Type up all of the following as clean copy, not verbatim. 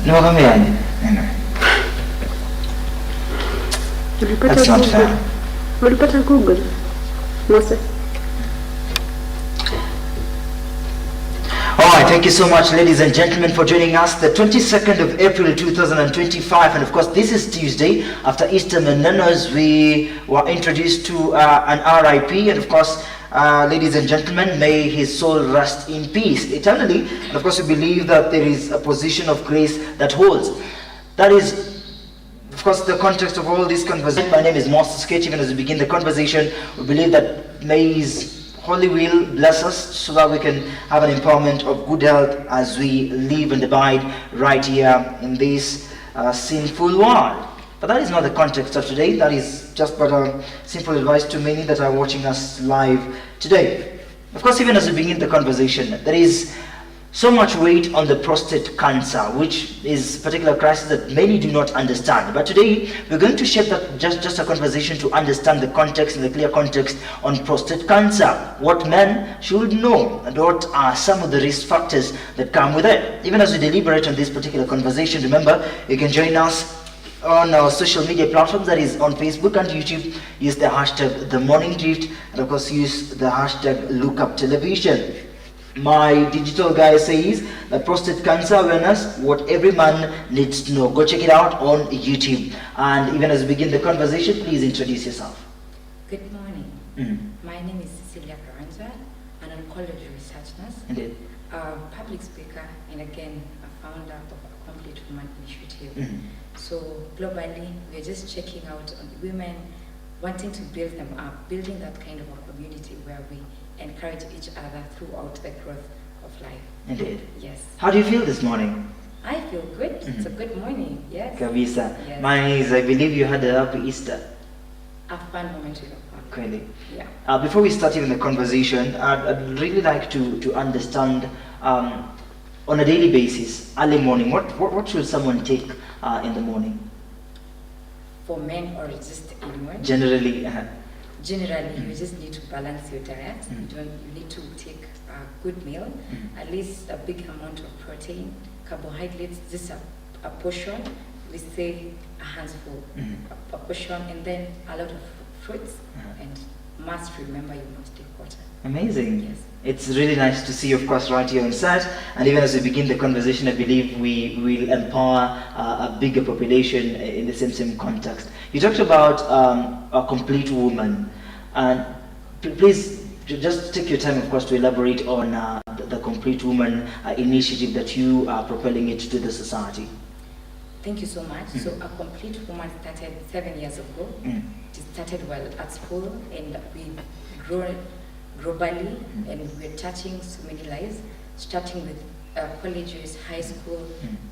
No, come here. That's not fair. Ulipata Google. Mose. Alright, thank you so much, ladies and gentlemen, for joining us. The 22nd of April 2025, and of course this is Tuesday after Easter Menanos. We were introduced to an RIP, and of course, ladies and gentlemen, may his soul rest in peace eternally. And of course, we believe that there is a position of grace that holds. That is, of course, the context of all this conversation. My name is Master Sketch. Even as we begin the conversation, we believe that may his Holy will bless us so that we can have an empowerment of good health as we live and abide right here in this sinful world. But that is not the context of today. That is just but a simple advice to many that are watching us live today. Of course, even as we begin the conversation, there is so much weight on the prostate cancer, which is a particular crisis that many do not understand. But today, we're going to shape that just a conversation to understand the context and the clear context on prostate cancer, what men should know, and what are some of the risk factors that come with it. Even as we deliberate on this particular conversation, remember, you can join us on our social media platforms, that is on Facebook and YouTube. Use the hashtag The Morning Drift, and of course use the hashtag LookUpTelevision. My digital guy says that prostate cancer awareness, what every man needs to know. Go check it out on YouTube. And even as we begin the conversation, please introduce yourself. Good morning. My name is Cecilia Karanja, an Oncology Research Nurse, Indeed. a public speaker, and again a founder of a Complete Woman Initiative. So globally, we're just checking out on the women, wanting to build them up, building that kind of a community where we encourage each other throughout the growth of life. Indeed. Yes. How do you feel this morning? I feel good. It's a good morning. Yes. Kabisa. Yes. Mine is, I believe you had a happy Easter. A fun moment with your family. Really. Yeah. Before we start even the conversation, I'd really like to understand on a daily basis, early morning, what should someone take in the morning? For men or just anyone? Generally. Generally, you just need to balance your diet. You need to take a good meal, at least a big amount of protein, carbohydrates, just a portion. We say a handful, a portion, and then a lot of fruits. And must remember, you must take water. Amazing. Yes. It's really nice to see you, of course, right here on set. And even as we begin the conversation, I believe we will empower a bigger population in the same context. You talked about a complete woman. And please just take your time, of course, to elaborate on the Complete Woman initiative that you are propelling it to the society. Thank you so much. So a Complete Woman started 7 years ago. It started well at school, and we've grown globally, and we're touching so many lives, starting with colleges, high school,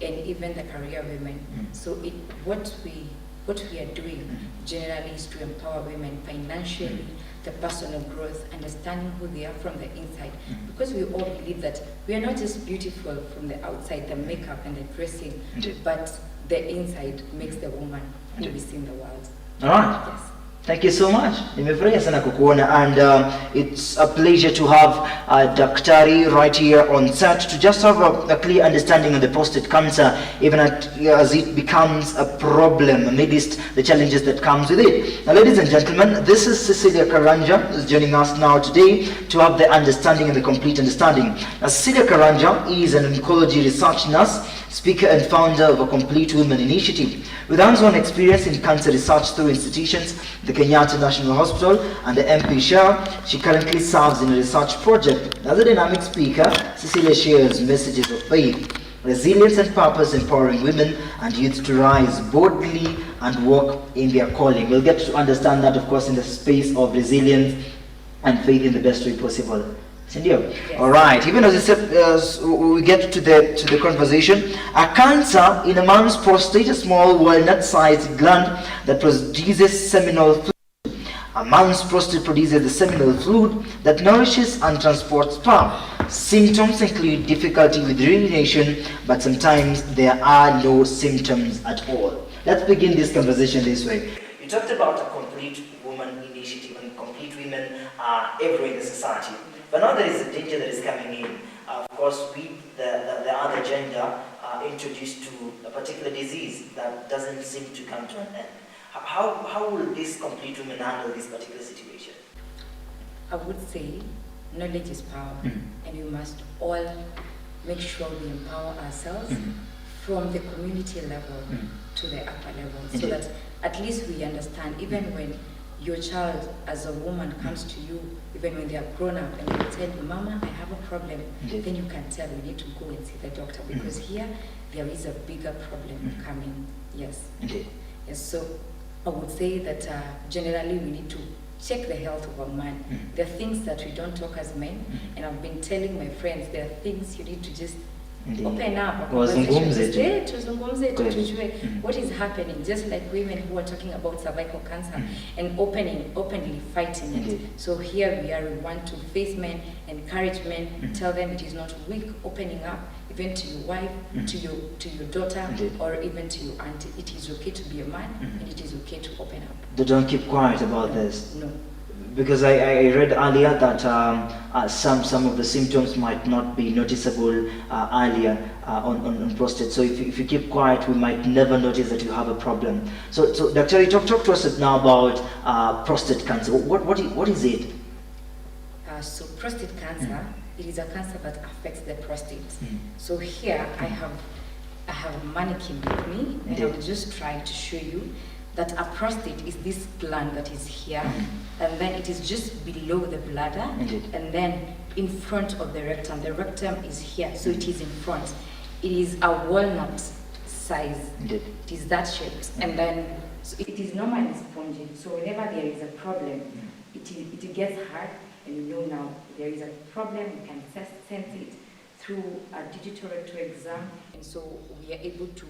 and even the career women. So what we are doing generally is to empower women financially, the personal growth, understanding who they are from the inside. Because we all believe that we are not just beautiful from the outside, the makeup and the dressing, but the inside makes the woman who we see in the world. All right. Yes. Thank you so much. Nimefurahia sana kukuona, and it's a pleasure to have Daktari right here on set to just have a clear understanding of the prostate cancer, even as it becomes a problem amidst the challenges that comes with it. Now, ladies and gentlemen, this is Cecilia Karanja who's joining us now today to have the understanding and the complete understanding. Now, Cecilia Karanja is an Oncology Research Nurse, speaker and founder of a Complete Women Initiative. With hands-on experience in cancer research through institutions, the Kenyatta National Hospital and the MP Shah, she currently serves in a research project. As a dynamic speaker, Cecilia shares messages of faith, resilience and purpose, empowering women and youth to rise boldly and walk in their calling. We'll get to understand that, of course, in the space of resilience and faith in the best way possible. Yes. All right. Even as we get to the conversation, a cancer in a man's prostate, a small walnut-sized gland that produces seminal fluid. A man's prostate produces the seminal fluid that nourishes and transports sperm. Symptoms include difficulty with urination, but sometimes there are no symptoms at all. Let's begin this conversation this way. You talked about a Complete Woman Initiative, and complete women are everywhere in the society. But now there is a danger that is coming in. Of course, with the other gender, introduced to a particular disease that doesn't seem to come to an end. How will this complete women handle this particular situation? I would say knowledge is power, and we must all make sure we empower ourselves from the community level to the upper level, so that at least we understand, even when your child as a woman comes to you, even when they are grown up, and you tell you, Mama, I have a problem, then you can tell, we need to go and see the doctor, because here there is a bigger problem coming. Yes. Yes. So I would say that generally we need to check the health of a man. There are things that we don't talk as men, and I've been telling my friends, there are things you need to just open up. Tuzungumze, tujue what is happening, just like women who are talking about cervical cancer and openly fighting it. So here we are, we want to face men, encourage men, tell them it is not weak, opening up, even to your wife, to your daughter, or even to your auntie. It is okay to be a man, and it is okay to open up. They don't keep quiet about this. No. Because I read earlier that some of the symptoms might not be noticeable earlier on prostate. So if you keep quiet, we might never notice that you have a problem. So Dr. Talk to us now about prostate cancer. What is it? So prostate cancer, it is a cancer that affects the prostate. So here I have a mannequin with me, and I will just try to show you that a prostate is this gland that is here, and then it is just below the bladder, and then in front of the rectum. The rectum is here, so it is in front. It is a walnut size. It is that shaped, and then so it is normally spongy. So whenever there is a problem, it gets hard, and you know now there is a problem. You can sense it through a digital rectal exam, and so we are able to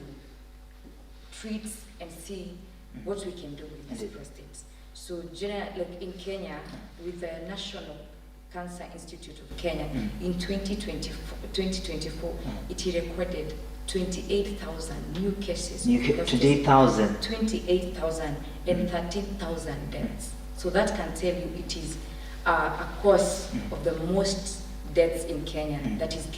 treat and see what we can do with this prostate. So like in Kenya, with the National Cancer Institute of Kenya, in 2024, it recorded 28,000 new cases. 28,000? 28,000 and 13,000 deaths. So that can tell you it is a cause of the most deaths in Kenya that is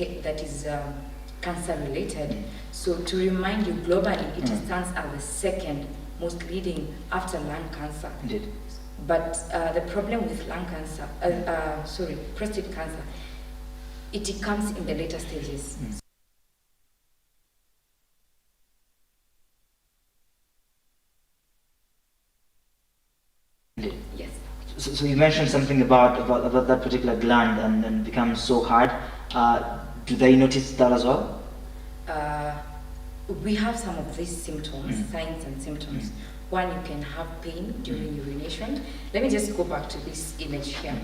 cancer related. So to remind you, globally, it stands as the second most leading after lung cancer. But the problem with prostate cancer, it comes in the later stages. Yes. So you mentioned something about that particular gland and becomes so hard. Do they notice that as well? We have some of these symptoms, signs and symptoms. One, you can have pain during urination. Let me just go back to this image here.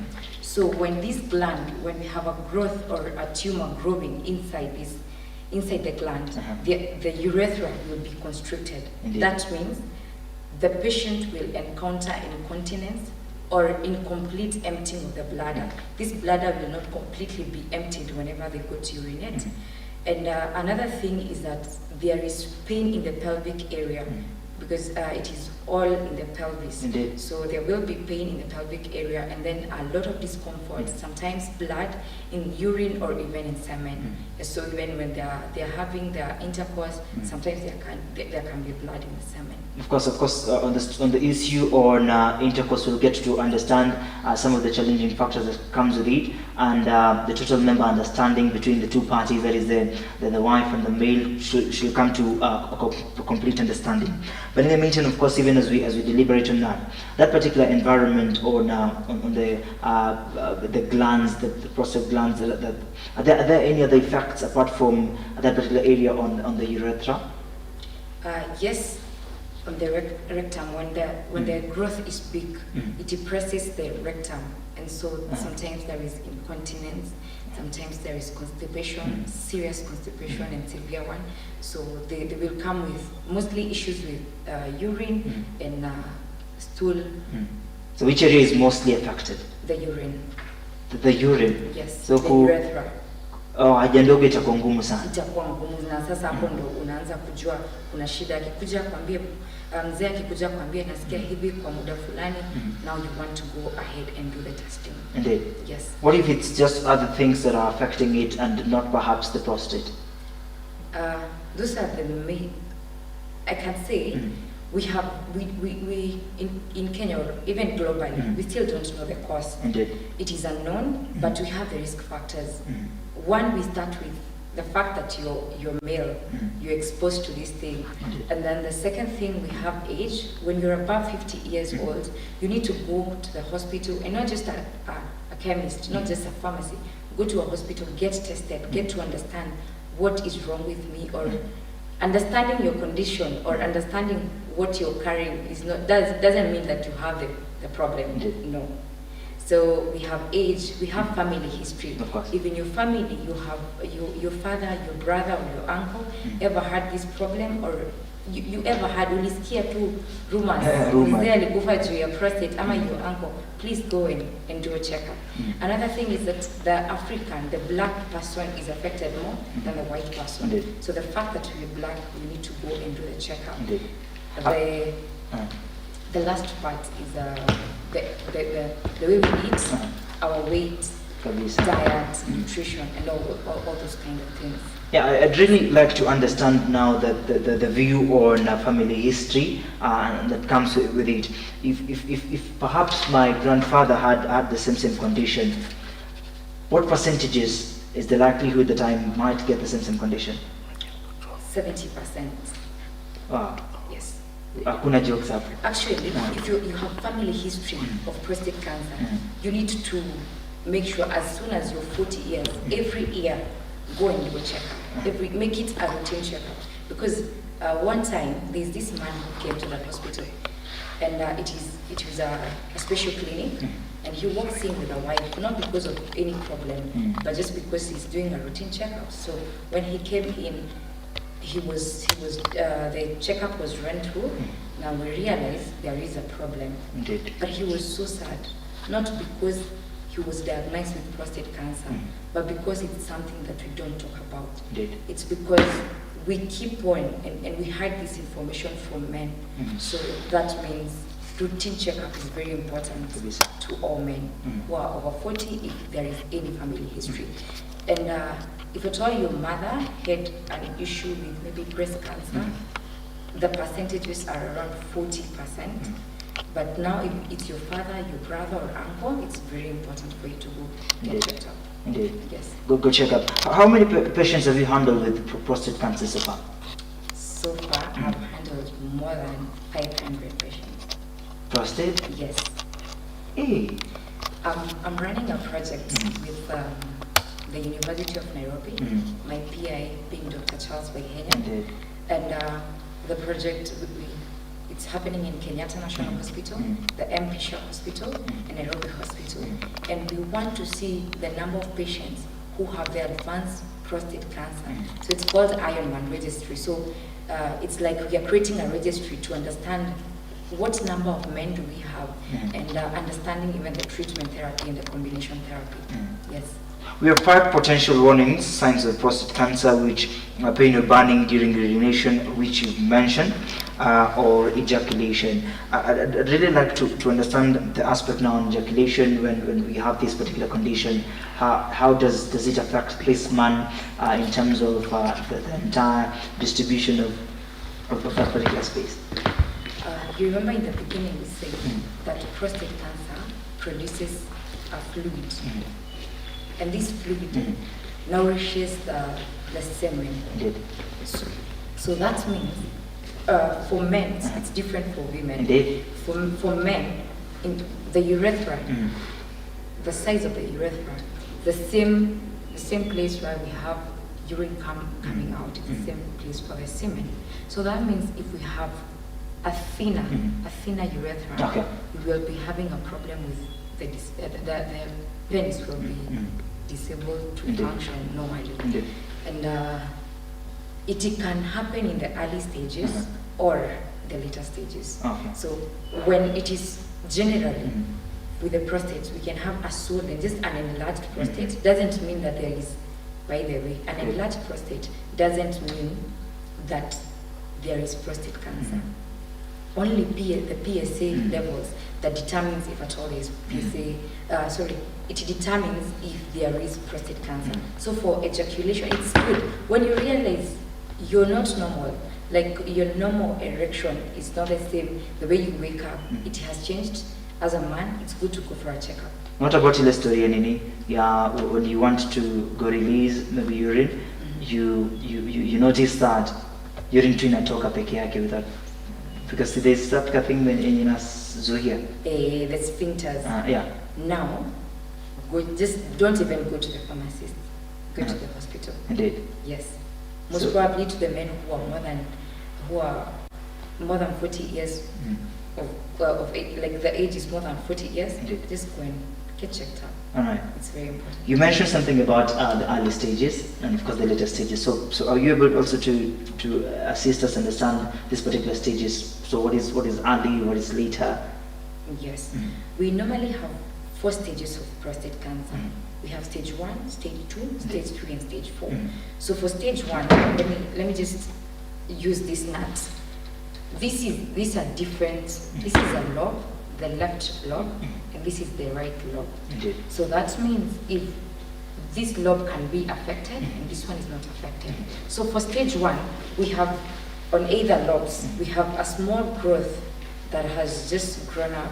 So when this gland, when we have a growth or a tumor growing inside the gland, the urethra will be constricted. That means the patient will encounter incontinence or incomplete emptying of the bladder. This bladder will not completely be emptied whenever they go to urinate. And another thing is that there is pain in the pelvic area, because it is all in the pelvis. So there will be pain in the pelvic area, and then a lot of discomfort, sometimes blood in urine or even in semen. So even when they are having their intercourse, sometimes there can be blood in the semen. Of course, on the issue on intercourse, we'll get to understand some of the challenging factors that comes with it, and the total member understanding between the two parties, that is the wife and the male, should come to a complete understanding. But in the meantime, of course, even as we deliberate on that particular environment on the glands, the prostate glands, are there any other effects apart from that particular area on the urethra? Yes. On the rectum, when the growth is big, it depresses the rectum, and so sometimes there is incontinence, sometimes there is constipation, serious constipation and severe one. So they will come with mostly issues with urine and stool. So which area is mostly affected? The urine. The urine? Yes, so the urethra. Haja ndogo itakuwa ngumu sana. Itakuwa ngumu, na sasa hapo ndo unaanza kujua kuna shida. Akikuja kwambie mzee akikuja kwambie nasikia hivi kwa muda fulani, now you want to go ahead and do the testing. Indeed. Yes. What if it's just other things that are affecting it and not perhaps the prostate? those are the main, I can say, we in Kenya, or even globally, we still don't know the cause. Indeed. It is unknown, but we have the risk factors. One, we start with the fact that you're male, you're exposed to this thing. And then the second thing, we have age. When you're above 50 years old, you need to go to the hospital, and not just a chemist, not just a pharmacy. Go to a hospital, get tested, get to understand what is wrong with me, or understanding your condition, or understanding what you're carrying doesn't mean that you have the problem. No. So we have age, we have family history. Of course. If in your family you have your father, your brother, or your uncle ever had this problem, or you ever had ulisikia tu rumors, your prostate, ama your uncle, please go and do a checkup. Another thing is that the black person is affected more than the white person. So the fact that we're black, we need to go and do the checkup. The last part is the way we eat, our weight, diet, nutrition, and all those kind of things. Yeah, I'd really like to understand now the view on family history that comes with it. If perhaps my grandfather had the same condition, what percentages is the likelihood that I might get the same condition? 70%. Wow. Yes. Hakuna jokes hapo. Actually, if you have family history of prostate cancer, you need to make sure as soon as you're 40 years, every year, go and do a checkup. Make it a routine checkup. Because one time, there's this man who came to the hospital, and it was a special clinic, and he walks in with a wife, not because of any problem, but just because he's doing a routine checkup. So when he came in, the checkup was run through. Now we realized there is a problem. Indeed. But he was so sad, not because he was diagnosed with prostate cancer, but because it's something that we don't talk about. Indeed. It's because we keep on, and we hide this information from men. So that means routine checkup is very important to all men who are over 40 if there is any family history. And if at all your mother had an issue with maybe breast cancer, the percentages are around 40%. But now if it's your father, your brother, or uncle, it's very important for you to go get checked up. Indeed. Yes. Go check up. How many patients have you handled with prostate cancer so far? So far, I've handled more than 500 patients. Prostate? Yes. Hey. I'm running a project with the University of Nairobi, my PI being Dr. Charles Waihenya. Indeed. And the project, it's happening in Kenyatta National Hospital, the MP Shah Hospital, and Nairobi Hospital. And we want to see the number of patients who have the advanced prostate cancer. So it's called Ironman Registry. So it's like we are creating a registry to understand what number of men do we have, and understanding even the treatment therapy and the combination therapy. Yes. We have 5 potential warnings, signs of prostate cancer, which are pain or burning during urination, which you mentioned, or ejaculation. I'd really like to understand the aspect now on ejaculation when we have this particular condition. How does it affect this man in terms of the entire distribution of that particular space? You remember in the beginning we said that prostate cancer produces a fluid. And this fluid nourishes the semen. So that means for men, it's different for women. Indeed. For men, in the urethra, the size of the urethra, the same place where we have urine coming out, is the same place for the semen. So that means if we have a thinner urethra, we will be having a problem with the penis will be disabled to function normally. And it can happen in the early stages or the later stages. So when it is generally with the prostate, we can have a swollen, just an enlarged prostate. Doesn't mean that there is, by the way, an enlarged prostate doesn't mean that there is prostate cancer. Only the PSA levels that determines if at all there is PSA, it determines if there is prostate cancer. So for ejaculation, it's good. When you realize you're not normal. Like your normal erection is not the same. The way you wake up, it has changed. As a man, it's good to go for a checkup. What about ile story nini? Yeah, when you want to go release maybe urine, you notice that urine tu inatoka peke yake without, because there's that thing when inazuia. The sphincters. Yeah. Now, just don't even go to the pharmacist. Go to the hospital. Indeed. Yes. Most probably to the men who are more than 40 years of age, like the age is more than 40 years. Indeed. Just go and get checked out. All right. It's very important. You mentioned something about the early stages and of course the later stages. So are you able also to assist us understand these particular stages? So what is early, what is later? Yes. We normally have 4 stages of prostate cancer. We have stage 1, stage 2, stage 3, and stage 4. So for stage 1, let me just use this nut. These are different. This is a lobe, the left lobe, and this is the right lobe. Indeed. So that means if this lobe can be affected and this one is not affected. So for stage 1, we have on either lobes, we have a small growth that has just grown up.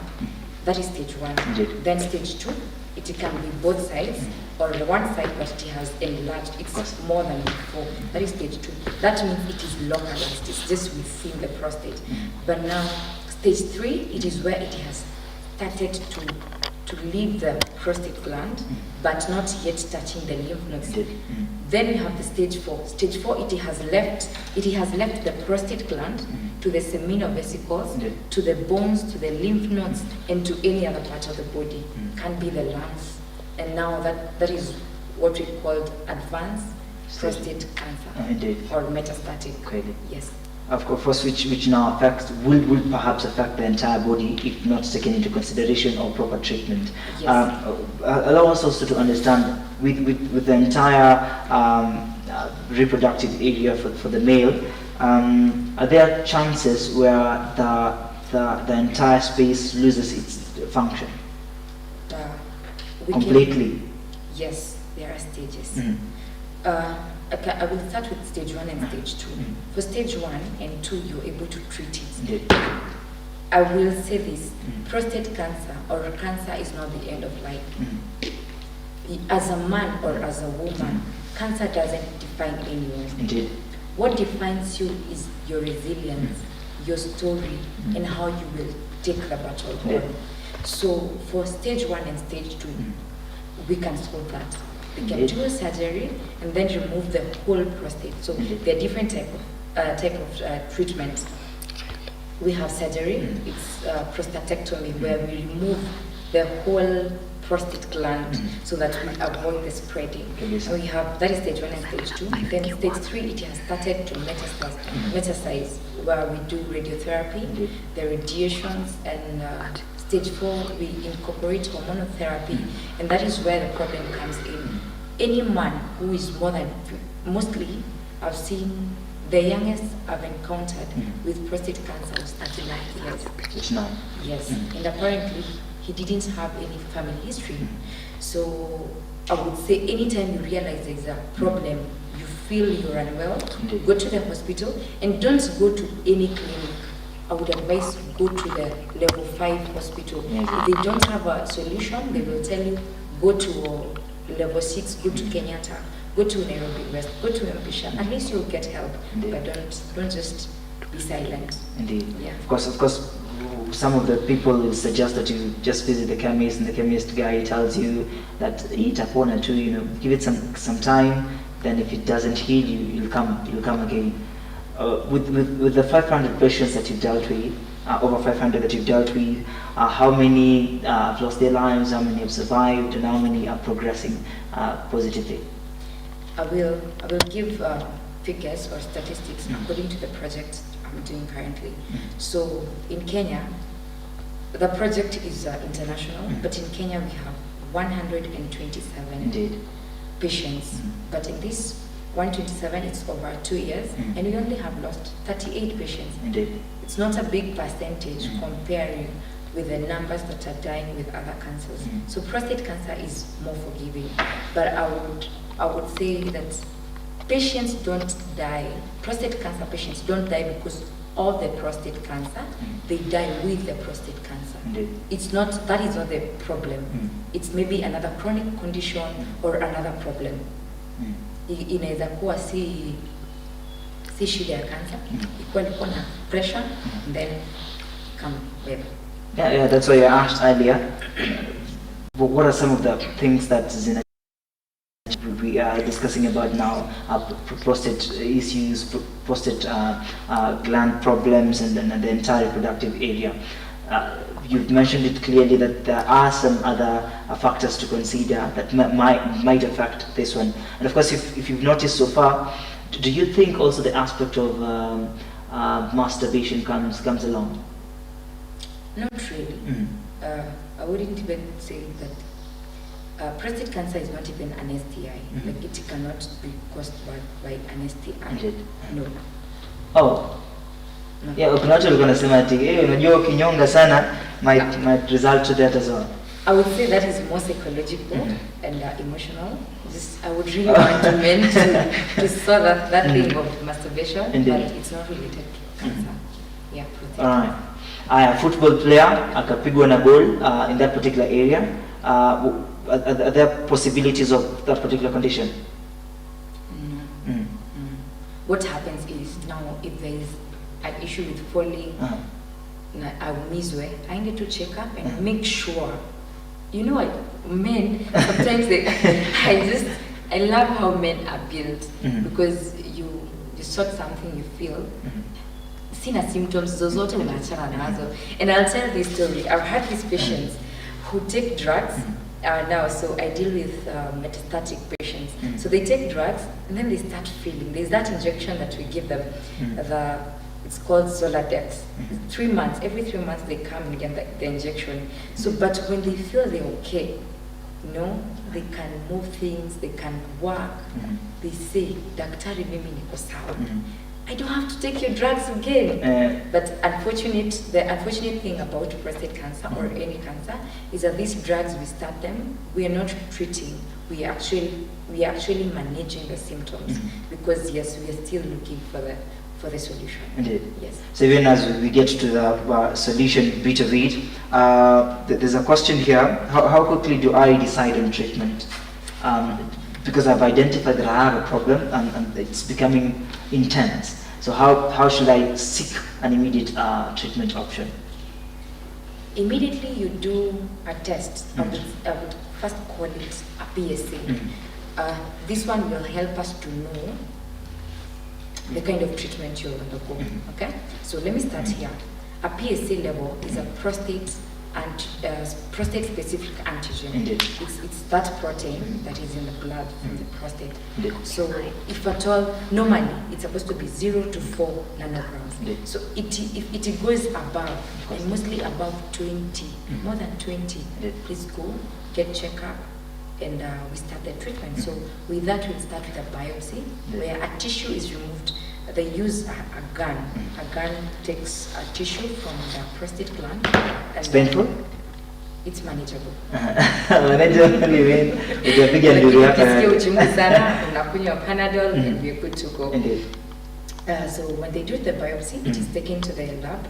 That is stage 1. Indeed. Then stage 2, it can be both sides or one side, but it has enlarged. It's more than before. That is stage 2. That means it is localized. It's just within the prostate. But now, stage 3, it is where it has started to leave the prostate gland, but not yet touching the lymph nodes. Then we have the stage 4. Stage 4, it has left the prostate gland to the seminal vesicles, to the bones, to the lymph nodes, and to any other part of the body. Can be the lungs. And now that is what we call advanced prostate cancer or metastatic. Clearly. Yes. Of course, which now affects, will perhaps affect the entire body if not taken into consideration or proper treatment. Yes. Allow us also to understand with the entire reproductive area for the male, are there chances where the entire space loses its function completely? Yes, there are stages. Okay, I will start with stage 1 and stage 2. For stage 1 and 2, you're able to treat it. I will say this, prostate cancer or cancer is not the end of life. As a man or as a woman, cancer doesn't define anyone. Indeed. What defines you is your resilience, your story, and how you will take the battle on. So for stage 1 and stage 2, we can solve that. We can do a surgery and then remove the whole prostate. So there are different type of treatments. We have surgery. It's prostatectomy, where we remove the whole prostate gland so that we avoid the spreading. So we have, that is stage 1 and stage 2. Then stage 3, it has started to metastasize, where we do radiotherapy, the radiations, and stage 4, we incorporate hormonal therapy, and that is where the problem comes in. Any man who is mostly I've seen the youngest I've encountered with prostate cancer was 39 years. It's now. Yes, and apparently he didn't have any family history. So I would say anytime you realize there's a problem, you feel you're unwell, go to the hospital and don't go to any clinic. I would advise go to the level 5 hospital. If they don't have a solution, they will tell you go to level 6, go to Kenyatta, go to Nairobi West, go to Mpisha. At least you'll get help, but don't just be silent. Indeed. Yeah. Of course, some of the people will suggest that you just visit the chemist, and the chemist guy tells you that eat up 1 or 2, give it some time. Then if it doesn't heal, you'll come again. With the 500 patients that you've dealt with, over 500 that you've dealt with, how many have lost their lives, how many have survived, and how many are progressing positively? I will give figures or statistics according to the project I'm doing currently. So in Kenya, the project is international, but in Kenya we have 127 patients. But in this 127, it's over 2 years, and we only have lost 38 patients. It's not a big percentage comparing with the numbers that are dying with other cancers. So prostate cancer is more forgiving, but I would say that patients don't die, prostate cancer patients don't die because of the prostate cancer, they die with the prostate cancer. It's not, that is not the problem. It's maybe another chronic condition or another problem. Inaweza kuwa si shida ya cancer, ikuwa liko na pressure, and then come baby. Yeah, that's why I asked earlier, what are some of the things that Zina we are discussing about now, prostate issues, prostate gland problems, and the entire reproductive area. You've mentioned it clearly that there are some other factors to consider that might affect this one. And of course, if you've noticed so far, do you think also the aspect of masturbation comes along? Not really. I wouldn't even say that. Prostate cancer is not even an STI. Like it cannot be caused by an STI. No. Oh. No. Yeah, kuna watu walikuwa nasema ati unajua ukinyonga sana might result to that as well. I would say that is more psychological and emotional. I would really want to men to solve that thing of masturbation, but it's not related to cancer. Yeah, prostate. Alright. A football player akapigwa na ball in that particular area. Are there possibilities of that particular condition? No. What happens is, now if there is an issue with falling, I need to check up and make sure. You know what, men, sometimes I love how men are built, because you sort something you feel, sina symptoms zozote unaachana nazo. And I'll tell this story. I've had these patients who take drugs. Now, so I deal with metastatic patients. So they take drugs and then they start feeling. There's that injection that we give them. It's called Zoladex. 3 months. Every 3 months they come and get the injection. So, but when they feel they're okay, they can move things, they can work. They say, "Daktari, mimi niko sawa. I don't have to take your drugs again." But the unfortunate thing about prostate cancer or any cancer is that these drugs, we start them, we are not treating, we are actually managing the symptoms, because yes, we are still looking for the solution. Indeed. Yes. So even as we get to the solution bit of it, there's a question here: how quickly do I decide on treatment? Because I've identified that I have a problem and it's becoming intense. So how should I seek an immediate treatment option? Immediately you do a test. I would first call it a PSA. This one will help us to know the kind of treatment you'll undergo. Okay? So let me start here. A PSA level is a prostate specific antigen. Indeed. It's that protein that is in the blood from the prostate. So if at all, normally it's supposed to be 0 to 4 nanograms. Indeed. So if it goes above, and mostly above 20, more than 20, please go get checkup, and we start the treatment. So with that, we'll start with a biopsy where a tissue is removed. They use a gun. A gun takes a tissue from the prostate gland. It's painful? It's manageable. Unakunywa Panadol and we're good to go. So when they do the biopsy, it is taken to the lab.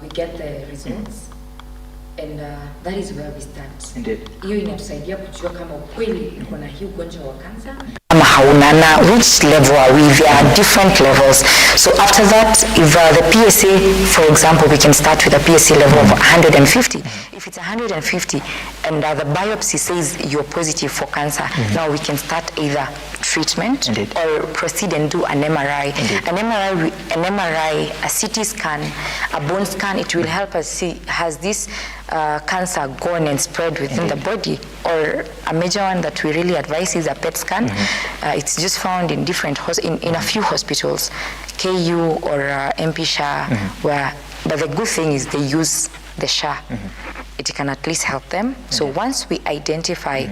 We get the results. And that is where we start. Indeed. Hiyo inatusaidia kujua kama ukweli uko na hii ugonjwa wa kansa. Haunana, which level are we? There are different levels. So after that, if the PSA, for example, we can start with a PSA level of 150. If it's 150 and the biopsy says you're positive for cancer, now we can start either treatment or proceed and do an MRI. An MRI, a CT scan, a bone scan, it will help us see, has this cancer gone and spread within the body? Or a major one that we really advise is a PET scan. It's just found in different in a few hospitals, KU or MP SHA, but the good thing is they use the SHA. It can at least help them. So once we identify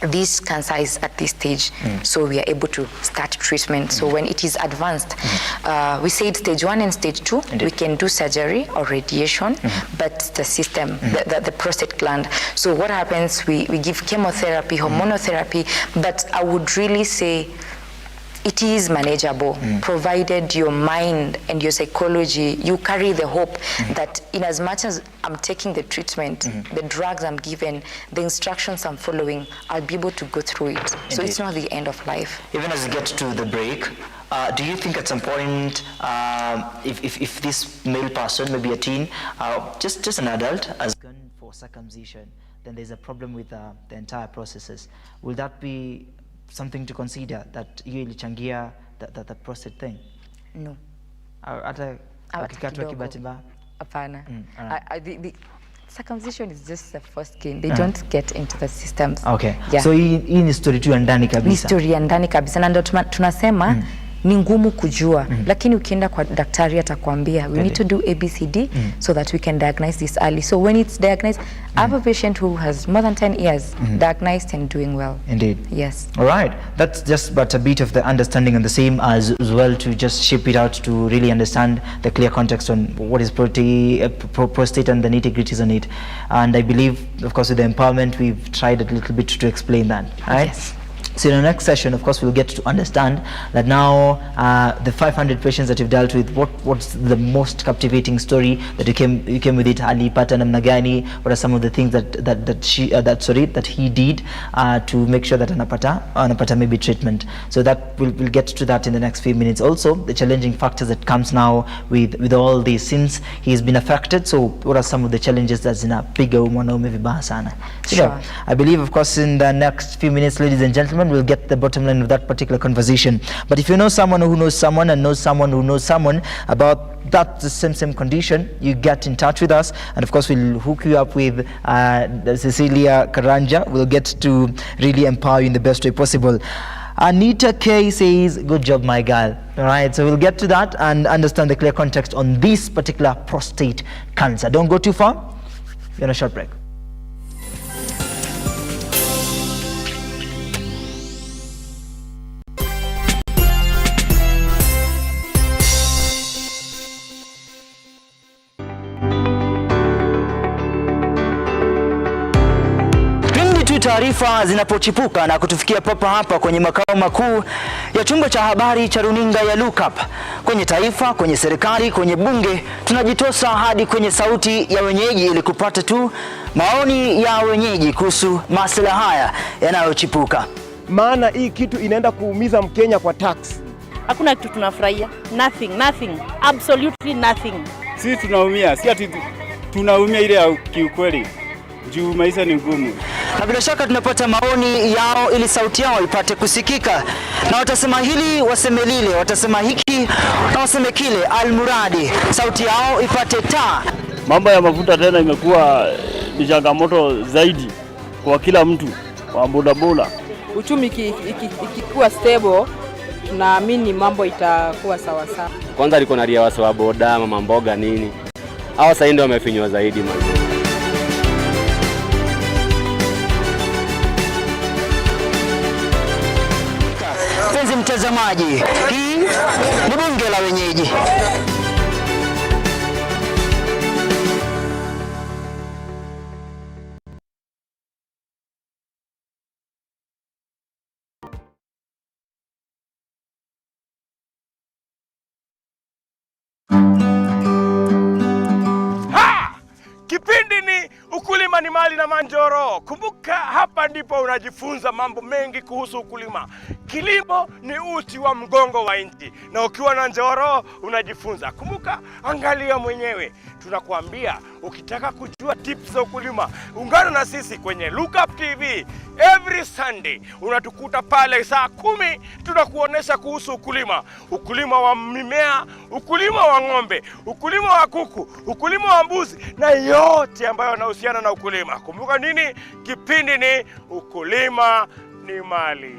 this cancer is at this stage, so we are able to start treatment. So when it is advanced, we said stage 1 and stage 2, we can do surgery or radiation, but the system, the prostate gland. So what happens, we give chemotherapy, hormonal therapy, but I would really say it is manageable, provided your mind and your psychology, you carry the hope that in as much as I'm taking the treatment, the drugs I'm given, the instructions I'm following, I'll be able to go through it. Indeed. So it's not the end of life. Even as we get to the break, do you think at some point, if this male person, maybe a teen, just an adult, has gone for circumcision, then there's a problem with the entire processes, will that be something to consider, that hiyo ilichangia the prostate thing? No. Hata akikatwa kibahati mbaya? Hapana. The circumcision is just the first skin. They don't get into the systems. Okay. Yeah. So hii ni story tu ya ndani kabisa. Ni story ya ndani kabisa, na ndio tunasema ni ngumu kujua, lakini ukienda kwa daktari atakwambia we need to do ABCD so that we can diagnose this early. So when it's diagnosed, I have a patient who has more than 10 years diagnosed and doing well. Indeed. Yes. All right. That's just but a bit of the understanding, and the same as well to just shape it out to really understand the clear context on what is prostate and the nitty-gritties on it. And I believe, of course, with the empowerment, we've tried a little bit to explain that. Right? Yes. So in the next session, of course, we'll get to understand that now the 500 patients that you've dealt with, what's the most captivating story that you came with it, alipata namna gani, what are some of the things that he did to make sure that anapata maybe treatment. So that we'll get to that in the next few minutes. Also, the challenging factors that comes now with all these, since he's been affected. So what are some of the challenges that's in a bigger mwanaume vibaya sana? Sure. I believe, of course, in the next few minutes, ladies and gentlemen, we'll get the bottom line of that particular conversation. But if you know someone who knows someone and knows someone who knows someone about that the same condition, you get in touch with us, and of course we'll hook you up with Cecilia Karanja. We'll get to really empower you in the best way possible. Anita K says, good job, my girl. All right, so we'll get to that and understand the clear context on this particular prostate cancer. Don't go too far. We're on a short break. Taarifa zinapochipuka na kutufikia papa hapa kwenye makao makuu ya chumba cha habari cha runinga ya Lookup, kwenye taifa, kwenye serikali, kwenye bunge, tunajitosa hadi kwenye sauti ya wenyeji ili kupata tu maoni ya wenyeji kuhusu masuala haya yanayochipuka. Maana hii kitu inaenda kuumiza Mkenya kwa tax. Hakuna kitu tunafurahia. Nothing. Absolutely nothing. Sisi tunaumia, si ati tunaumia ile ya kiukweli. Juu maisha ni ngumu. Na bila shaka tunapata maoni yao ili sauti yao ipate kusikika. Na watasema hili, waseme lile, watasema hiki, na waseme kile, almuradi sauti yao ipate taa. Mambo ya mafuta tena imekuwa ni changamoto zaidi kwa kila mtu, kwa bodaboda. Uchumi ikikuwa stable, tunaamini mambo itakuwa sawa sawa. Kwanza liko na ria wa boda, mama mboga nini. Hao sasa ndio wamefinywa zaidi man. Mtazamaji, hii ni bunge la wenyeji. Kipindi ni ukulima ni mali na Manjoro. Kumbuka hapa ndipo unajifunza mambo mengi kuhusu ukulima. Kilimo ni uti wa mgongo wa nchi, na ukiwa na Njoro unajifunza. Kumbuka, angalia mwenyewe. Tunakuambia ukitaka kujua tips za ukulima, ungana na sisi kwenye Lookup TV. Every Sunday unatukuta pale saa 10, tunakuonesha kuhusu ukulima. Ukulima wa mimea, ukulima wa ng'ombe, ukulima wa kuku, ukulima wa mbuzi na yote ambayo yanahusiana na ukulima. Kumbuka nini? Kipindi ni ukulima ni mali.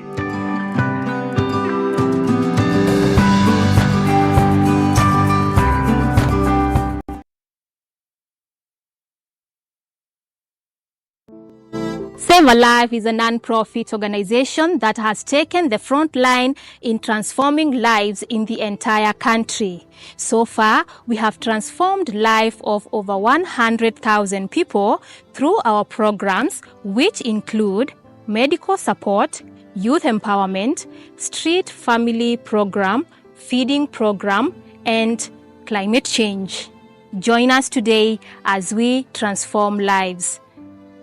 Save a Life is a non-profit organization that has taken the front line in transforming lives in the entire country. So far, we have transformed life of over 100,000 people through our programs, which include medical support, youth empowerment, street family program, feeding program, and climate change. Join us today as we transform lives.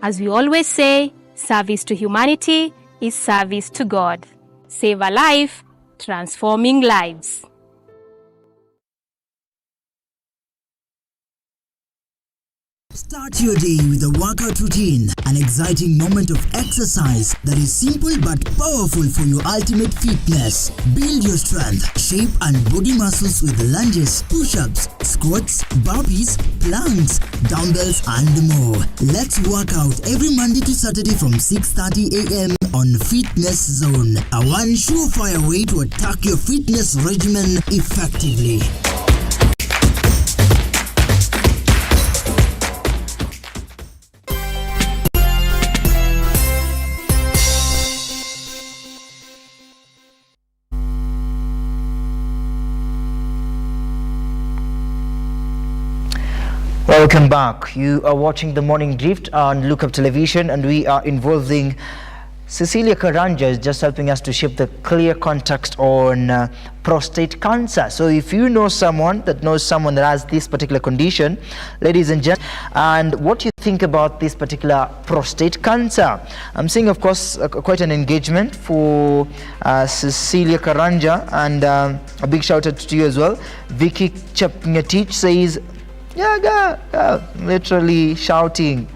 As we always say, service to humanity is service to God. Save a life, transforming lives. Start your day with a workout routine, an exciting moment of exercise that is simple but powerful for your ultimate fitness. Build your strength, shape and body muscles with lunges, push-ups, squats, burpees, planks, dumbbells and more. Let's work out every Monday to Saturday from 6:30 a.m. on Fitness Zone, a one surefire way to attack your fitness regimen effectively. Welcome back. You are watching the Morning Drift on Look Up Television, and we are involving Cecilia Karanja, is just helping us to shape the clear context on prostate cancer. So if you know someone that has this particular condition, ladies and gentlemen, and what you think about this particular prostate cancer. I'm seeing, of course, quite an engagement for Cecilia Karanja, and a big shout out to you as well. Vicky Chapngetich says, yeah, girl, literally shouting,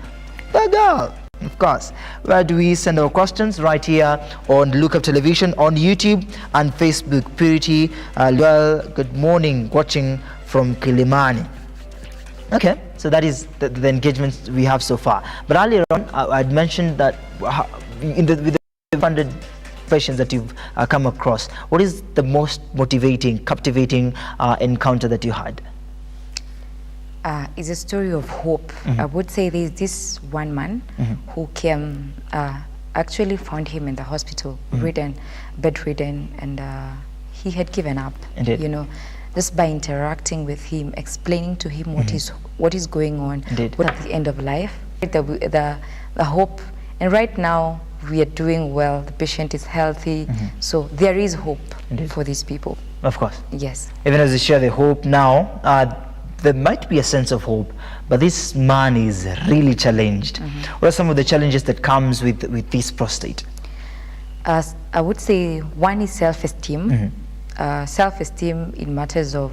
the girl. Of course. Where do we send our questions? Right here on Look Up Television, on YouTube and Facebook. Purity, well, good morning, watching from Kilimani. Okay, so that is the engagements we have so far. But earlier on, I'd mentioned that with the funded patients that you've come across, what is the most motivating, captivating encounter that you had? It's a story of hope. I would say there's this one man who came, actually found him in the hospital, bedridden, and he had given up. Indeed. You know, just by interacting with him, explaining to him what is going on, what at the end of life, the hope. And right now we are doing well. The patient is healthy, so there is hope for these people. Of course. Yes. Even as you share the hope now, there might be a sense of hope, but this man is really challenged. What are some of the challenges that comes with this prostate? I would say one is self-esteem. Self-esteem in matters of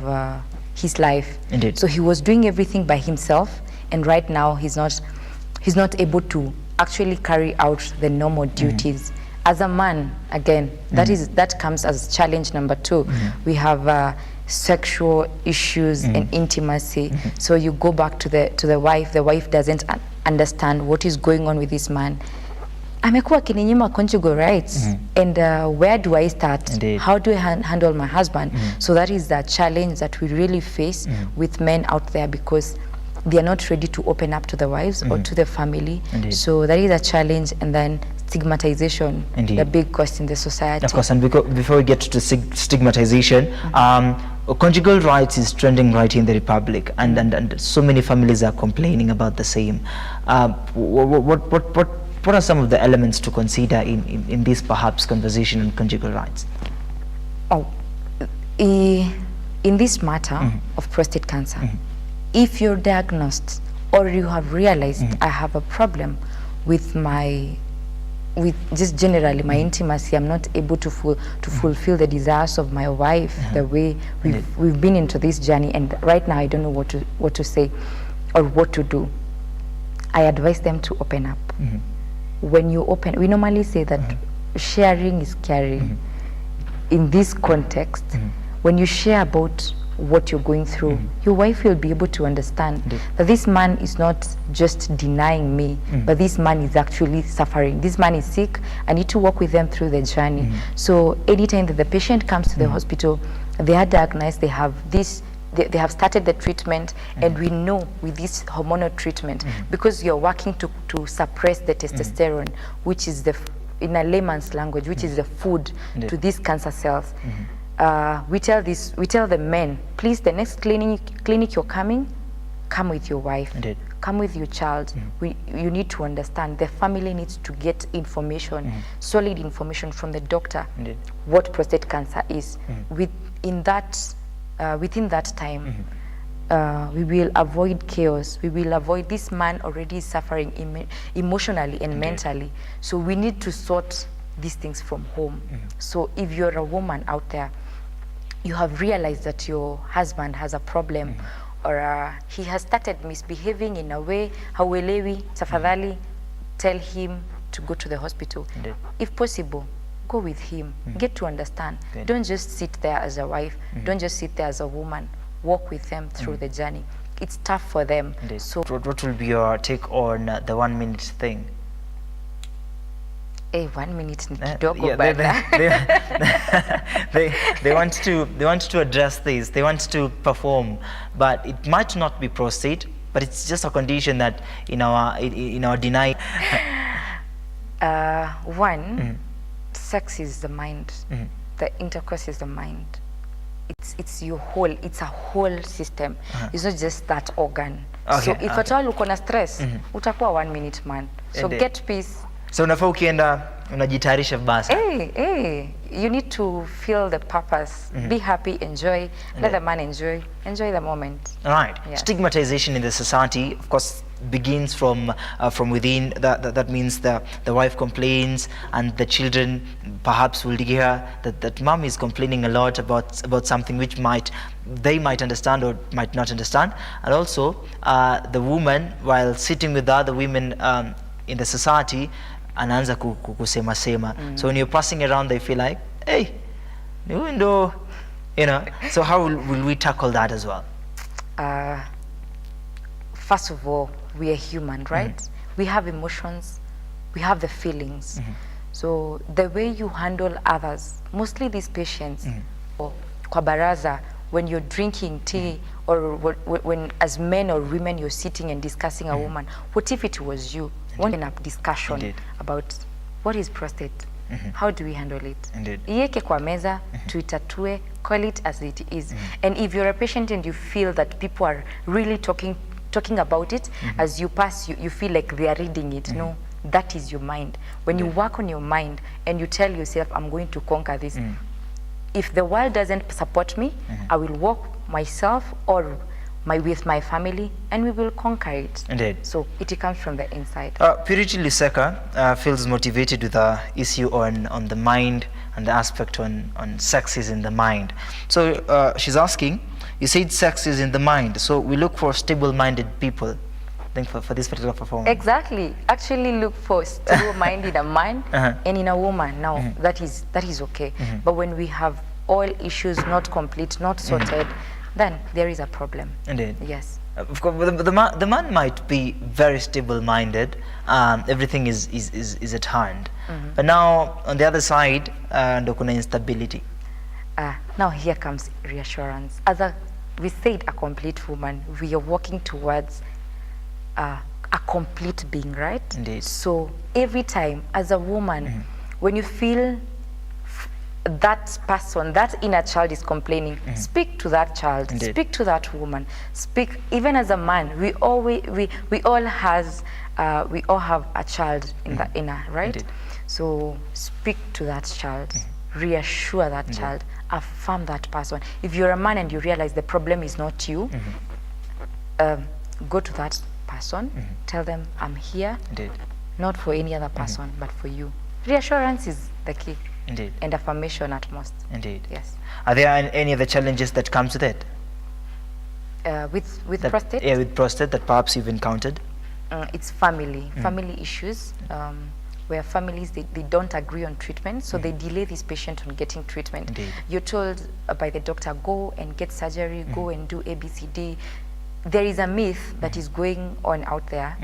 his life. Indeed. So he was doing everything by himself, and right now he's not able to actually carry out the normal duties. As a man, again, that comes as challenge number 2. We have sexual issues and intimacy. So you go back to the wife. The wife doesn't understand what is going on with this man. Amekuwa kininyima conjugal rights, and where do I start? Indeed. How do I handle my husband? So that is the challenge that we really face with men out there, because they are not ready to open up to the wives or to the family. Indeed. So that is a challenge. And then stigmatization, Indeed. the big cost in the society. Of course, and before we get to stigmatization, conjugal rights is trending right here in the Republic, and so many families are complaining about the same. What are some of the elements to consider in this perhaps conversation on conjugal rights? In this matter of prostate cancer, if you're diagnosed or you have realized I have a problem with just generally my intimacy, I'm not able to fulfill the desires of my wife the way we've been into this journey, and right now I don't know what to say or what to do, I advise them to open up. When you open, we normally say that sharing is caring. In this context, when you share about what you're going through, your wife will be able to understand that this man is not just denying me, but this man is actually suffering. This man is sick. I need to work with them through the journey. So anytime that the patient comes to the hospital, they are diagnosed, they have this, they have started the treatment, and we know with this hormonal treatment, because you're working to suppress the testosterone, which is in a layman's language, which is the food to these cancer cells. We tell the men, please, the next clinic you're coming, come with your wife. come with your child. You need to understand the family needs to get information, solid information from the doctor, what prostate cancer is. Within that time, we will avoid chaos. We will avoid this man already suffering emotionally and mentally. So we need to sort these things from home. So if you're a woman out there, you have realized that your husband has a problem, or he has started misbehaving in a way, hauelewi, tafadhali, tell him to go to the hospital. If possible, go with him, get to understand. Don't just sit there as a wife, don't just sit there as a woman. Walk with them through the journey. It's tough for them. So what will be your take on the 1 minute thing? 1 minute ni kidogo, they want to address this. They want to perform, but it might not be prostate, but it's just a condition that in our deny. Sex is the mind. The intercourse is the mind. It's your whole. It's a whole system. It's not just that organ. So if at all uko na stress, utakuwa 1 minute man. So get peace. So unafaa ukienda unajitayarisha basi. You need to feel the purpose. Be happy, enjoy. Let the man enjoy the moment. All right. Yeah. Stigmatization in the society, of course, begins from within. That means the wife complains, and the children perhaps will hear that mom is complaining a lot about something which they might understand or might not understand. And also the woman, while sitting with the other women in the society, anaanza kusema sema. So when you're passing around, they feel like, hey, you know. So how will we tackle that as well? First of all, we are human, right? We have emotions, we have the feelings. So the way you handle others, mostly these patients, or kwa baraza, when you're drinking tea, or when as men or women you're sitting and discussing a woman, what if it was you? One up discussion about what is prostate, how do we handle it? Ieke kwa meza, tuitatue, call it as it is. And if you're a patient and you feel that people are really talking about it, as you pass, you feel like they are reading it. No, that is your mind. When you work on your mind and you tell yourself, I'm going to conquer this. If the world doesn't support me, I will walk myself or with my family, and we will conquer it. Indeed. So it comes from the inside. Purity Luseka feels motivated with the issue on the mind and the aspect on sex is in the mind. So she's asking, you said sex is in the mind, so we look for stable-minded people, I think, for this particular performance. Exactly. Actually look for stable mind in a man and in a woman. Now that is okay. But when we have all issues not complete, not sorted, then there is a problem. Indeed. Yes. Of course, the man might be very stable-minded. Everything is at hand. But now on the other side, ndo kuna instability. Now here comes reassurance. We said a complete woman, we are walking towards a complete being, right? Indeed. So every time as a woman, when you feel that person, that inner child is complaining, speak to that child. Indeed. Speak to that woman. Speak. Even as a man, we all have a child in the inner, right? Indeed. So speak to that child. Reassure that child. Affirm that person. If you're a man and you realize the problem is not you, go to that person. Tell them, I'm here. Indeed. Not for any other person, but for you. Reassurance is the key. Indeed. And affirmation at most. Indeed. Yes. Are there any other challenges that comes with it? With prostate? Yeah, with prostate that perhaps you've encountered? It's family issues, where families, they don't agree on treatment, so they delay this patient on getting treatment. Indeed. You're told by the doctor, go and get surgery, go and do ABCD. There is a myth that is going on out there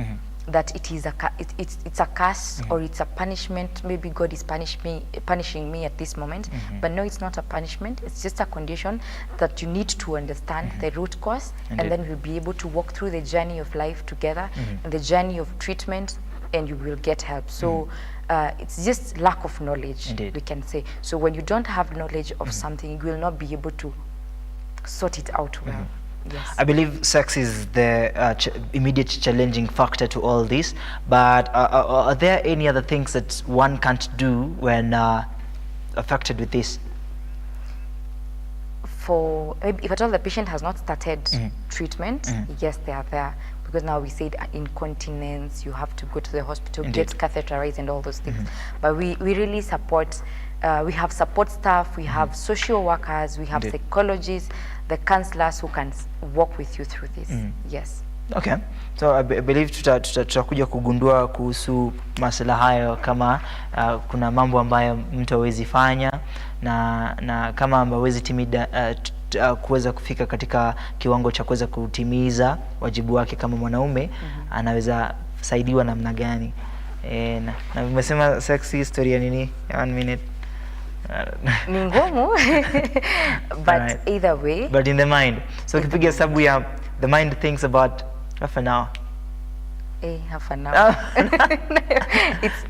that it's a curse or it's a punishment. Maybe God is punishing me at this moment, but no, it's not a punishment. It's just a condition that you need to understand the root cause. Indeed. And then we'll be able to walk through the journey of life together and the journey of treatment, and you will get help. So it's just lack of knowledge. Indeed. We can say. So when you don't have knowledge of something, you will not be able to sort it out well. Yes. I believe sex is the immediate challenging factor to all this, but are there any other things that one can't do when affected with this? For if at all the patient has not started treatment, yes, they are there, because now we said incontinence, you have to go to the hospital, Indeed. get catheterized and all those things. But we really support, we have support staff, we have social workers, we have Indeed. psychologists, the counselors who can walk with you through this. Yes. Okay, so I believe tutakuja kugundua kuhusu masuala hayo kama kuna mambo ambayo mtu hawezi fanya na kama hawezi kuweza kufika katika kiwango cha kuweza kutimiza wajibu wake kama mwanaume, anaweza saidiwa namna gani? Na umesema sex history ya nini? 1 minute. Ni ngumu, but Alright. either way. But in the mind. So ukipiga hesabu ya the mind thinks about half an hour. Half an hour. It's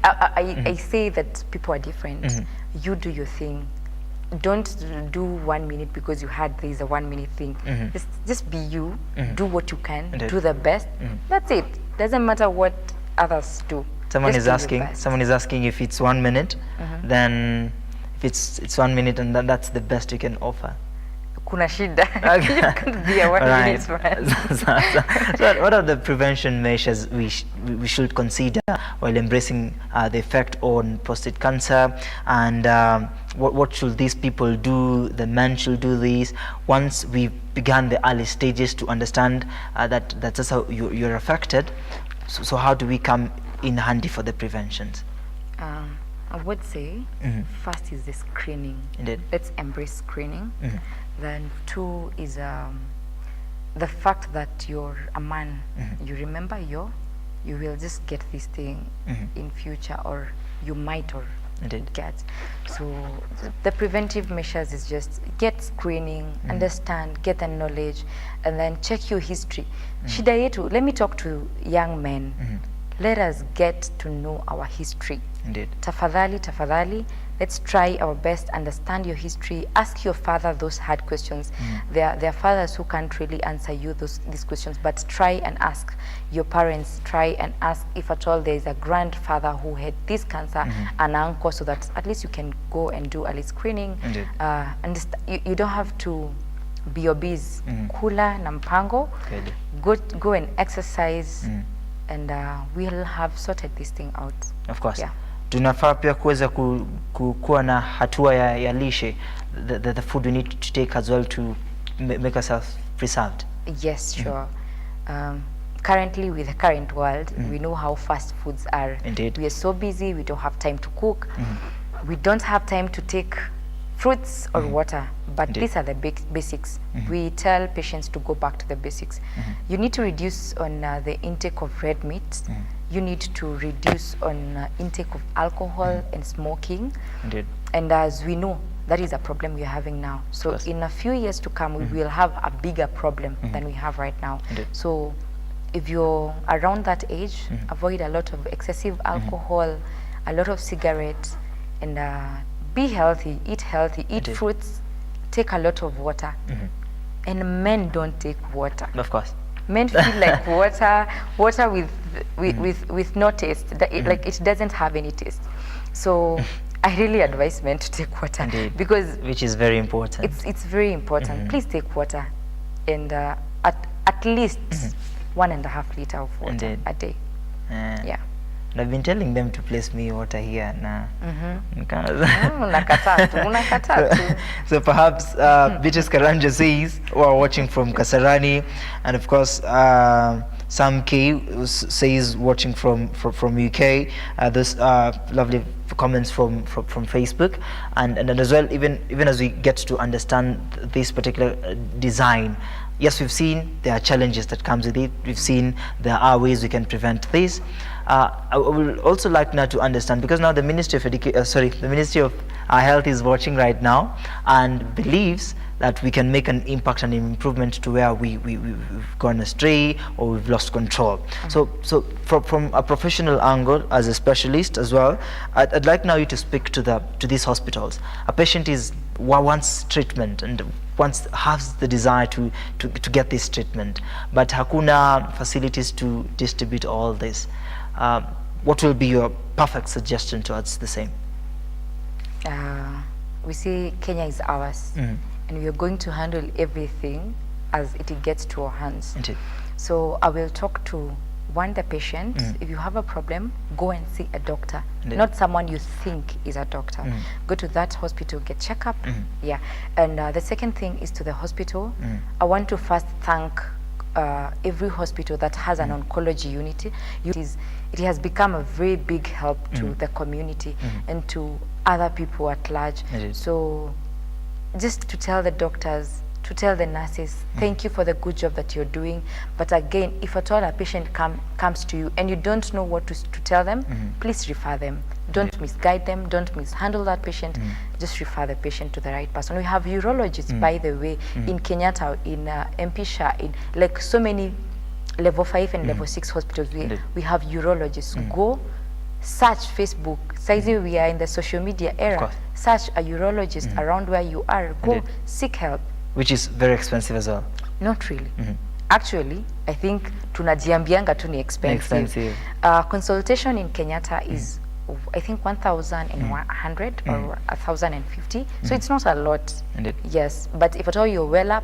I say that people are different. You do your thing. Don't do 1 minute because you had this a 1 minute thing. Just be you. Do what you can. Indeed. Do the best. That's it. Doesn't matter what others do. Someone Just is do your asking. best. Someone is asking if it's 1 minute. Then if it's 1 minute, and that's the best you can offer. Kuna shida. Okay. You can't be a 1 minute man. So what are the prevention measures we should consider while embracing the effect on prostate cancer, and what should these people do? The men should do this once we began the early stages to understand that that's how you're affected. So how do we come in handy for the preventions? I would say first is the screening. Indeed. Let's embrace screening. Then 2 is the fact that you're a man. You remember you will just get this thing in future, or you might or Indeed. get. So the preventive measures is just get screening, understand, get the knowledge, and then check your history. Shida yetu, let me talk to young men. Let us get to know our history. Indeed. Tafadhali, let's try our best, understand your history, ask your father those hard questions. There are fathers who can't really answer you these questions, but try and ask your parents, try and ask if at all there is a grandfather who had this cancer, an uncle, so that at least you can go and do early screening. Indeed. You don't have to be obese. Kula na mpango, go and exercise, and we'll have sorted this thing out. Of course. Yeah. Tunafaa pia kuweza kuwa na hatua ya lishe, the food we need to take as well to make ourselves preserved. Yes, sure. Currently, with the current world, we know how fast foods are. Indeed. We are so busy, we don't have time to cook. We don't have time to take fruits or water, but Indeed. these are the basics. We tell patients to go back to the basics. You need to reduce on the intake of red meat. You need to reduce on intake of alcohol and smoking. Indeed. And as we know, that is a problem we are having now. So in a few years to come, we will have a bigger problem than we have right now. Indeed. So if you're around that age, avoid a lot of excessive alcohol, a lot of cigarettes, and be healthy, eat Indeed. fruits, take a lot of water. And men don't take water. Of course. Men feel like water with no taste. Like it doesn't have any taste. So I really advise men to take water. Indeed. Because which is very important. It's very important. Please take water, and at least 1.5 liters of water Indeed. a day. Yeah. And I've been telling them to place me water here now. So perhaps Beatrice Karanja says, who are watching from Kasarani, and of course Sam K says watching from UK. Those lovely comments from Facebook, and as well, even as we get to understand this particular design. Yes, we've seen there are challenges that comes with it. We've seen there are ways we can prevent this. I would also like now to understand, because now the Ministry of the Ministry of Health is watching right now and believes that we can make an impact and improvement to where we've gone astray or we've lost control. So from a professional angle, as a specialist as well, I'd like now you to speak to these hospitals. A patient wants treatment, and has the desire to get this treatment, but hakuna facilities to distribute all this. What will be your perfect suggestion towards the same? We say Kenya is ours, and we are going to handle everything as it gets to our hands. Indeed. So I will talk to the patient. If you have a problem, go and see a doctor. Indeed. Not someone you think is a doctor. Go to that hospital, get checkup. Yeah. And the second thing is to the hospital. I want to first thank every hospital that has an oncology unit. It has become a very big help to the community and to other people at large. So just to tell the doctors, to tell the nurses, thank you for the good job that you're doing. But again, if at all a patient comes to you and you don't know what to tell them, please refer them. Don't misguide them, don't mishandle that patient, just refer the patient to the right person. We have urologists, by the way, in Kenyatta, in MP Shah, in like so many level 5 and level 6 hospitals, we have urologists. Go search Facebook. Saizi we are in the social media era. Search a urologist around where you are. Go seek help. Which is very expensive as well. Not really. Actually, I think tunajiambianga tu ni expensive. Consultation in Kenyatta is, I think, 1,100 or 1,050. So it's not a lot. Indeed. Yes, but if at all you're well up,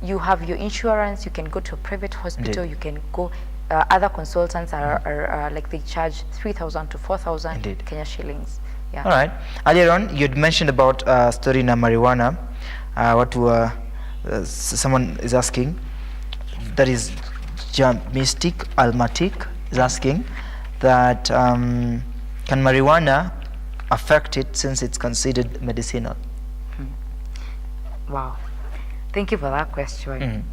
you have your insurance, you can go to a private hospital, you can go, other consultants are like they charge 3,000 to 4,000 Kenya shillings. Yeah. All right. Earlier on, you'd mentioned about story na marijuana. Someone is asking, that is Mystic Almatic is asking that can marijuana affect it since it's considered medicinal? Wow, thank you for that question.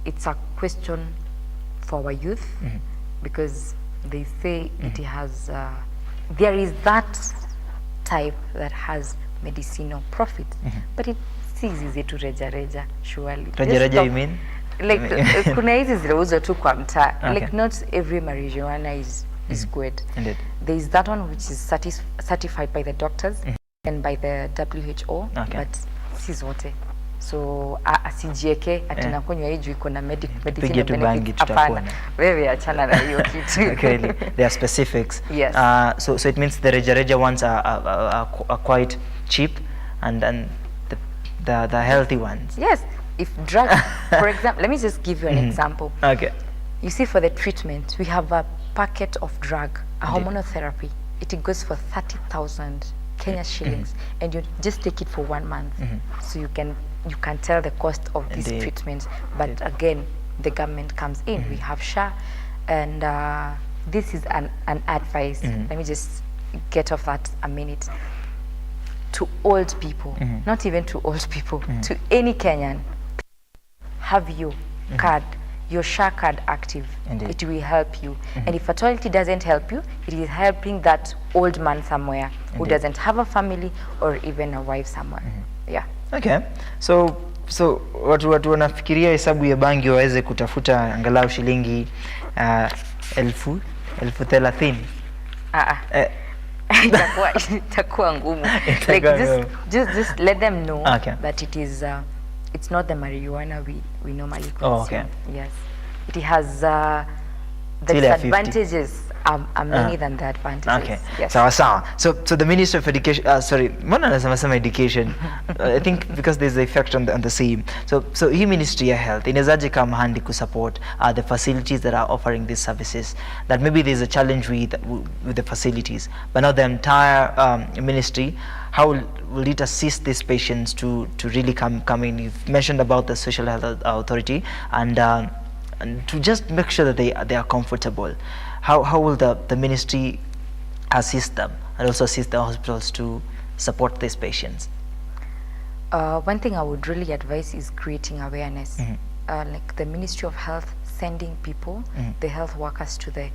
It's a question for our youth because they say it has, there is that type that has medicinal profit, but it easy to reja surely. Reja you mean? Like kuna hizi zinauzwa tu kwa mtaa. Like not every marijuana is good. Indeed. There is that one which is certified by the doctors and by the WHO, but si zote. So asijieke atinakunywa hii juu iko na medicinal benefits. Hapana, wewe achana na hiyo kitu. Okay, there are specifics. Yes. So it means the reja ones are quite cheap, and the healthy ones. Yes. If drug, for example, let me just give you an example. Okay. You see, for the treatment, we have a packet of drug, a hormonal therapy. It goes for 30,000 Kenya shillings, and you just take it for 1 month. So you can tell the cost of this treatment. But again, the government comes in. We have SHA, and this is an advice. Let me just get off that a minute. To old people, not even to old people, to any Kenyan, have your card, your SHA card active. It will help you. And if at all it doesn't help you, it is helping that old man somewhere who doesn't have a family or even a wife somewhere. Yeah. Okay. So watu wanafikiria hesabu ya bangi waweze kutafuta angalau shilingi 30,000. Itakuwa ngumu. Like just let them know that it is it's not the marijuana we normally consume. Yes, it has the disadvantages are many than the advantages. Yes. So the Minister of Education, education, I think because there's the effect on the same. So hii Ministry of Health inawezaje kama handi kusupport the facilities that are offering these services? That maybe there's a challenge with the facilities, but now the entire ministry, how will it assist these patients to really come in? You've mentioned about the Social Health Authority and to just make sure that they are comfortable. How will the ministry assist them and also assist the hospitals to support these patients? One thing I would really advise is creating awareness. Like the Ministry of Health sending people, the health workers to the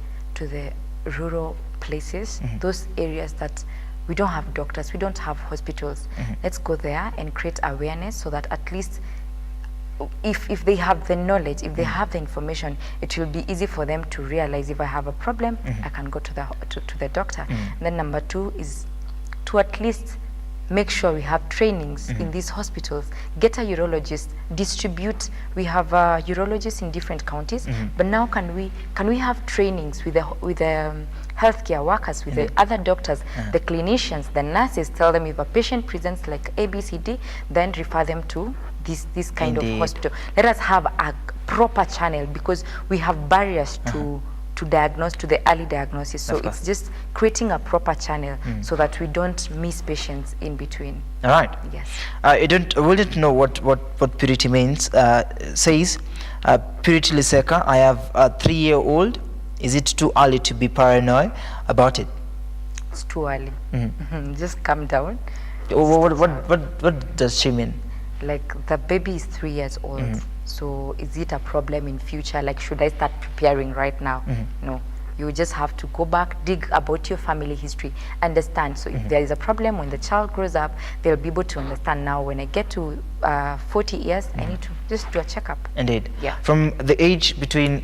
rural places, those areas that we don't have doctors, we don't have hospitals. Let's go there and create awareness so that at least if they have the knowledge, if they have the information, it will be easy for them to realize if I have a problem, I can go to the doctor. And then number 2 is to at least make sure we have trainings in these hospitals, get a urologist, distribute. We have urologists in different counties, but now can we have trainings with the healthcare workers, with the other doctors, the clinicians, the nurses, tell them if a patient presents like ABCD, then refer them to this kind of hospital. Let us have a proper channel, because we have barriers to diagnose, to the early diagnosis. So it's just creating a proper channel so that we don't miss patients in between. All right. Yes. I wouldn't know what purity means. Says Purity Liseka, I have a 3-year-old. Is it too early to be paranoid about it? It's too early. Just calm down. What does she mean? Like, the baby is 3 years old. So is it a problem in future? Like, should I start preparing right now? No. You just have to go back, dig about your family history, understand. So if there is a problem when the child grows up, they'll be able to understand. Now, when I get to 40 years, I need to just do a checkup. Indeed. Yeah. From the age between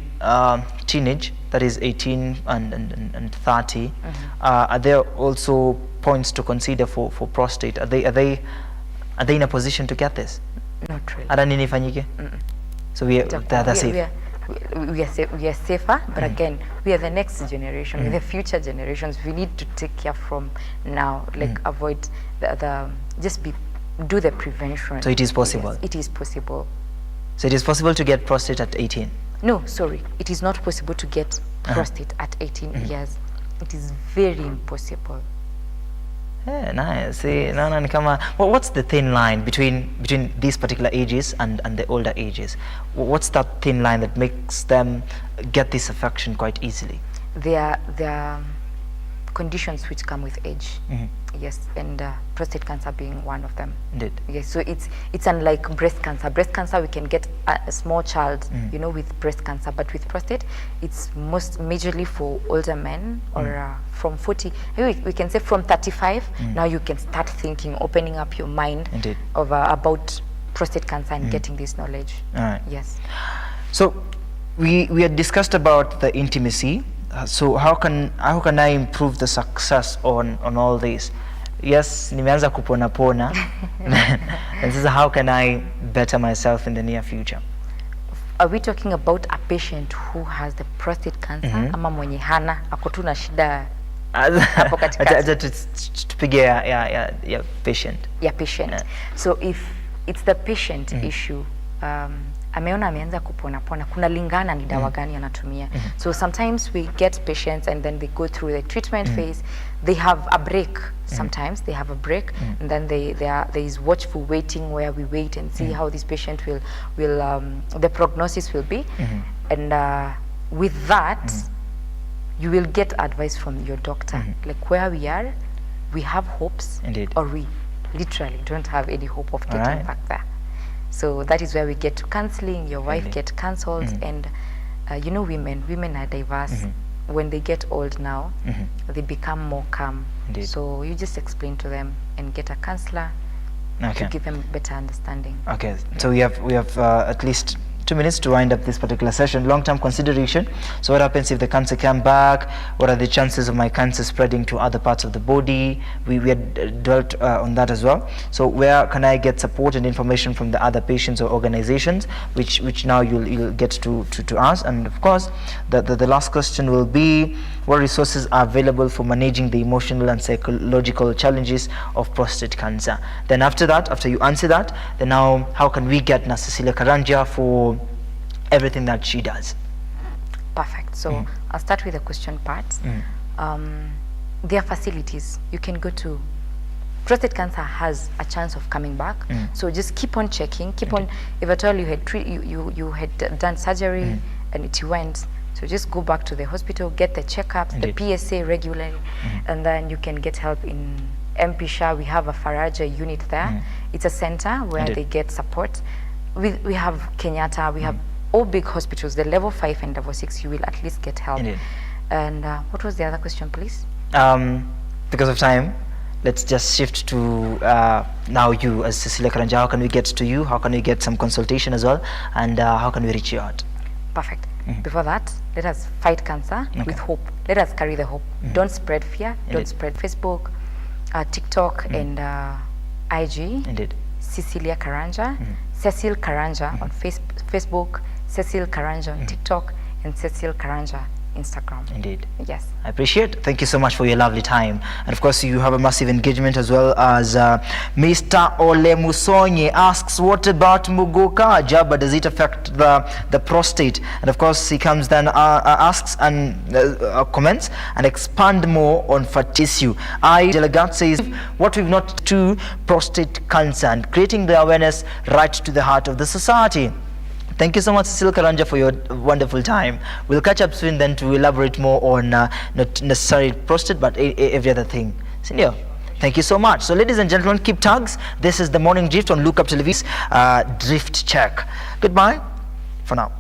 teenage, that is 18 and 30, are there also points to consider for prostate? Are they in a position to get this? Not really. Ada nini ifanyike? So we are safe. We are safer, but again, we are the next generation, the future generations. We need to take care from now, like avoid do the prevention. So it is possible? Yes, it is possible. So it is possible to get prostate at 18? No, sorry. It is not possible to get prostate at 18 years. It is very impossible. Yeah, nice. See, what's the thin line between these particular ages and the older ages? What's that thin line that makes them get this affection quite easily? There are conditions which come with age. Yes, and prostate cancer being one of them. Indeed. Yes, so it's unlike breast cancer. Breast cancer, we can get a small child, with breast cancer, but with prostate, it's most majorly for older men, or from 40, we can say from 35, now you can start thinking, opening up your mind of about prostate cancer and getting this knowledge. All right. Yes. So we had discussed about the intimacy. So how can I improve the success on all this? Yes, nimeanza kupona pona. And this is how can I better myself in the near future? Are we talking about a patient who has the prostate cancer, ama mwenye hana ako tu na shida hapo katikati? Tupige ya patient. Yeah, patient. Yeah. So if it's the patient issue, ameona ameanza kupona pona, kuna lingana ni dawa gani anatumia. So sometimes we get patients and then they go through the treatment phase. They have a break. Sometimes they have a break, and then there is watchful waiting, where we wait and see how this patient will the prognosis will be. And with that, you will get advice from your doctor, like where we are, we have hopes. Indeed. Or we literally don't have any hope of getting back there. So that is where we get to counseling. Your wife get counseled, and women are diverse. When they get old now, they become more calm. Indeed. So you just explain to them and get a counselor to give them better understanding. Okay, so we have at least 2 minutes to wind up this particular session. Long-term consideration. So what happens if the cancer comes back? What are the chances of my cancer spreading to other parts of the body? We had dwelt on that as well. So where can I get support and information from the other patients or organizations, which now you'll get to us? And of course, the last question will be, what resources are available for managing the emotional and psychological challenges of prostate cancer? Then after you answer that, then now how can we get Cecilia Karanja for everything that she does? Perfect. So I'll start with the question part. There are facilities you can go to. Prostate cancer has a chance of coming back, so just keep on checking. Keep on. If at all you had done surgery and it went, so just go back to the hospital, get the checkups, the PSA regularly, and then you can get help in MPSHA. We have a Faraja unit there. It's a center where they get support. We have Kenyatta. We have all big hospitals. The level 5 and level 6, you will at least get help. And what was the other question, please? Because of time, let's just shift to now you as Cecilia Karanja. How can we get to you? How can we get some consultation as well? And how can we reach you out? Perfect. Before that, let us fight cancer with hope. Let us carry the hope. Don't spread fear. Don't spread Facebook, TikTok, and IG, Indeed. Cecilia Karanja, Cecil Karanja on Facebook, Cecil Karanja on TikTok, and Cecil Karanja Instagram. Indeed. Yes. I appreciate it. Thank you so much for your lovely time. And of course, you have a massive engagement as well as Mr. Ole Musonye asks, what about Muguka Jaba? Does it affect the prostate? And of course, he comes then asks and comments and expand more on fat tissue. Delegate says, what we've not to prostate cancer and creating the awareness right to the heart of the society. Thank you so much, Cecilia Karanja, for your wonderful time. We'll catch up soon then to elaborate more on not necessarily prostate, but every other thing. Senior, thank you so much. So, ladies and gentlemen, keep tags. This is the Morning Drift on Look Up Television Drift Check. Goodbye for now.